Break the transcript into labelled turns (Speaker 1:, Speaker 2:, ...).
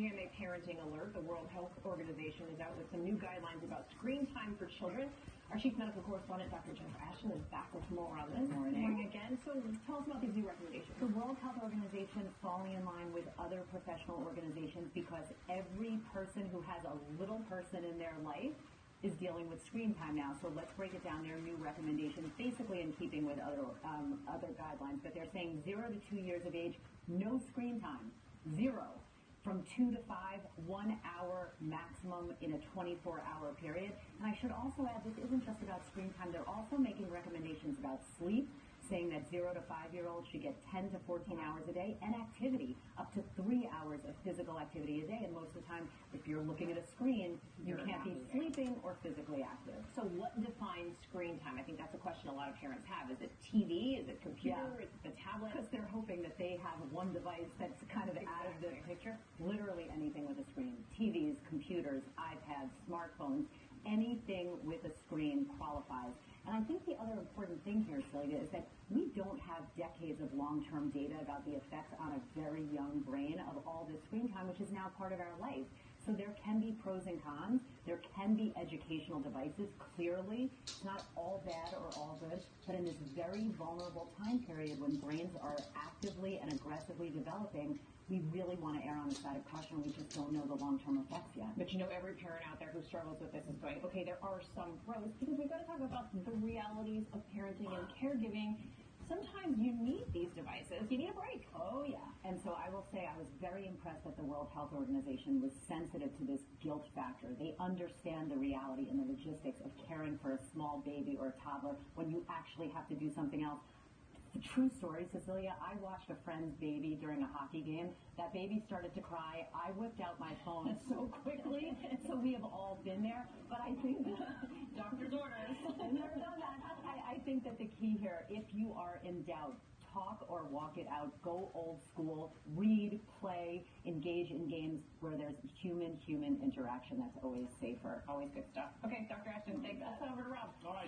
Speaker 1: GMA Parenting Alert. The World Health Organization is out with some new guidelines about screen time for children. Our chief medical correspondent, Dr. Jennifer Ashton, is back with more on this. Good morning again. So tell us about these new recommendations.
Speaker 2: The World Health Organization falling in line with other professional organizations because every person who has a little person in their life is dealing with screen time now. So let's break it down. Their new recommendations, basically in keeping with other guidelines, but they're saying 0 to 2 years of age, no screen time, 0. From 2 to 5, 1 hour maximum in a 24-hour period. And I should also add, this isn't just about screen time. They're also making recommendations about sleep, saying that 0 to 5-year-olds should get 10 to 14 hours a day, and activity, up to 3 hours of physical activity a day. And most of the time, if you're looking at a screen, you can't be sleeping or physically active.
Speaker 1: So what defines screen time? I think that's a question a lot of parents have. Is it TV? Is it computer?
Speaker 2: Yeah.
Speaker 1: Is it the tablet?
Speaker 2: Because they're hoping that they have one device that's kind of out of the picture. Literally anything with a screen. TVs, computers, iPads, smartphones, anything with a screen qualifies. And I think the other important thing here, Celia, is that we don't have decades of long-term data about the effects on a very young brain of all this screen time, which is now part of our life. So there can be pros and cons. There can be educational devices. Clearly, it's not all bad or all good, but in this very vulnerable time period when brains are actively and aggressively developing, we really want to err on the side of caution. We just don't know the long-term effects yet.
Speaker 1: But you know, every parent out there who struggles with this is going, okay, there are some pros, because we've got to talk about the realities of parenting and caregiving. Sometimes you need these devices. You need a break.
Speaker 2: Oh, yeah. And so I will say I was very impressed that the World Health Organization was sensitive to this guilt factor. They understand the reality and the logistics of caring for a small baby or a toddler when you actually have to do something else. It's a true story, Cecilia. I watched a friend's baby during a hockey game. That baby started to cry. I whipped out my phone so quickly. So we have all been there. But I think
Speaker 1: Doctor's orders.
Speaker 2: I've never done that. I think that the key here, if you are in doubt, talk or walk it out. Go old school. Read, play, engage in games where there's human interaction. That's always safer.
Speaker 1: Always good stuff. Okay, Dr. Ashton, thanks. Let's head over to Rob.
Speaker 3: All right.